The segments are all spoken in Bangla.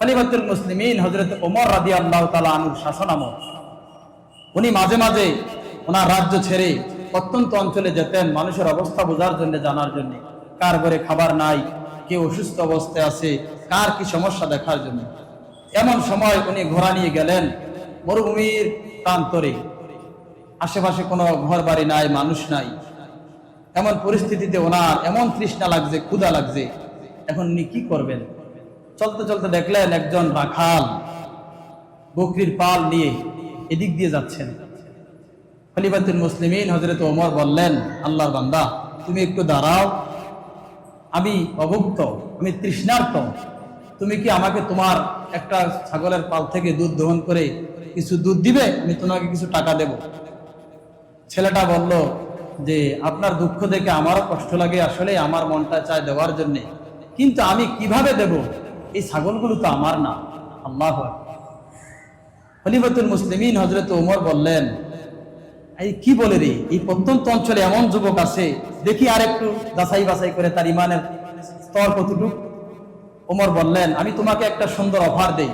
খলিফাতুল মুসলিমিন হযরত ওমর রাদিয়াল্লাহু তাআলা আনহুর শাসনামল। উনি মাঝে মাঝে ওনার রাজ্য ছেড়ে প্রত্যন্ত অঞ্চলে যেতেন মানুষের অবস্থা বোঝার জন্য, জানার জন্য, কার ঘরে খাবার নাই, কেউ অসুস্থ অবস্থায় আছে, কার কি সমস্যা দেখার জন্য। এমন সময় উনি ঘোড়া নিয়ে গেলেন মরুভূমির প্রান্তরে, আশেপাশে কোনো ঘর বাড়ি নাই, মানুষ নাই। এমন পরিস্থিতিতে ওনার এমন তৃষ্ণা লাগছে, ক্ষুধা লাগছে, এখন উনি কি করবেন? চলতে চলতে দেখলেন একজন রাখাল বকরির পাল নিয়ে এদিক দিয়ে যাচ্ছেন। খলিফাতুল মুসলিমিন হযরত ওমর বললেন, আল্লাহর বান্দা, তুমি একটু দাঁড়াও, আমি অভুক্ত, আমি তৃষ্ণার্ত, তুমি কি আমাকে তোমার একটা ছাগলের পাল থেকে দুধ দহন করে কিছু দুধ দিবে? আমি তোমাকে কিছু টাকা দেব। ছেলেটা বলল যে আপনার দুঃখ দেখে আমারও কষ্ট লাগে, আসলে আমার মনটা চায় দেওয়ার জন্যে, কিন্তু আমি কিভাবে দেব? এই ছাগলগুলো তো আমার না। আল্লাহু আকবার। খলিফাতুল মুসলিমিন হযরত ওমর বললেন, এই কি বলে রে, এই প্রত্যন্ত অঞ্চলে এমন যুবক আছে, দেখি আর একটু যাচাই বাছাই করে তার ইমানের স্তর কতটুকু। ওমর বললেন, আমি তোমাকে একটা সুন্দর অফার দেই,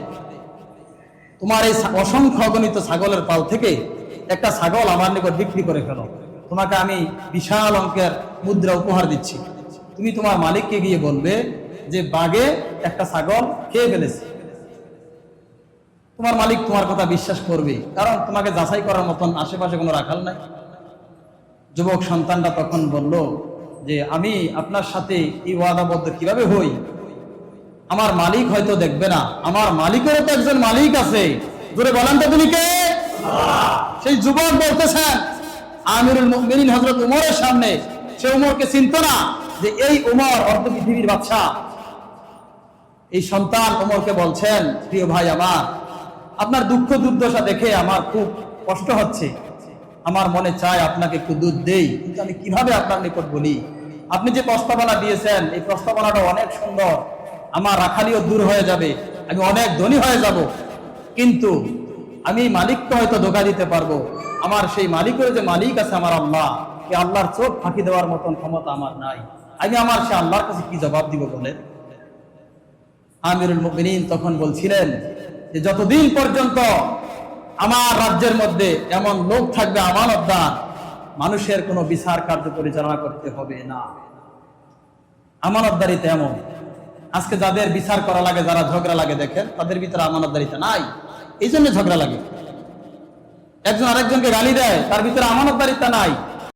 তোমার এই অসংখ্য অগণিত ছাগলের পাল থেকে একটা ছাগল আমার নিকট বিক্রি করে ফেলো, তোমাকে আমি বিশাল অঙ্কের মুদ্রা উপহার দিচ্ছি। তুমি তোমার মালিককে গিয়ে বলবে যে বাঘে একটা ছাগল খেয়ে ফেলেছে। তোমার মালিক তোমার কথা বিশ্বাস করবে, কারণ তোমাকে যাচাই করার মতন আশেপাশে কোনো রাখাল নাই। যুবক সন্তানটা তখন বলল যে আমি আপনার সাথে এই ওয়াদাবদ্ধ কিভাবে হই? আমার মালিক হয়তো দেখবে না, আমার মালিকেরও তো একজন মালিক আছে। জোরে বলেন তো তিনি কে? সেই যুবক বলতেছেন আমিরুল মুমিনিন হযরত ওমরের সামনে, সে ওমরকে চিনত না যে এই ওমর অর্ধ পৃথিবীর বাদশা। এই সন্তান ওমরকে বলছেন, প্রিয় ভাই আমার, আপনার দুঃখ দুর্দশা দেখে আমার খুব কষ্ট হচ্ছে, আমার মনে চায় আপনাকে একটু দুধ দেই, কিন্তু আমি কিভাবে আপনার নিকট বলি? আপনি যে প্রস্তাবনা দিয়েছেন এই প্রস্তাবনাটা অনেক সুন্দর, আমার রাখালিও দূর হয়ে যাবে, আমি অনেক ধনী হয়ে যাব, কিন্তু আমি মালিককে হয়তো ধোঁকা দিতে পারবো। আমার সেই মালিকের যে মালিক আছে আমার আল্লাহ, এই আল্লাহর চোখ ফাঁকি দেওয়ার মতন ক্ষমতা আমার নাই। আমি আমার সে আল্লাহর কাছে কি জবাব দিব বলে? আমিরুল মুমিনিন তখন বলছিলেন যে যতদিন পর্যন্ত আমার রাজ্যের মধ্যে এমন লোক থাকবে আমানতদার, মানুষের কোনো বিচার কার্য পরিচালনা করতে হবে না। আমানতদারিতে এমন, আজকে যাদের বিচার করা লাগে, যারা ঝগড়া লাগে, দেখেন তাদের ভিতরে আমানতদারিতা নাই, এই জন্য ঝগড়া লাগে। একজন আরেকজনকে গালি দেয়, তার ভিতরে আমানতদারিতা নাই।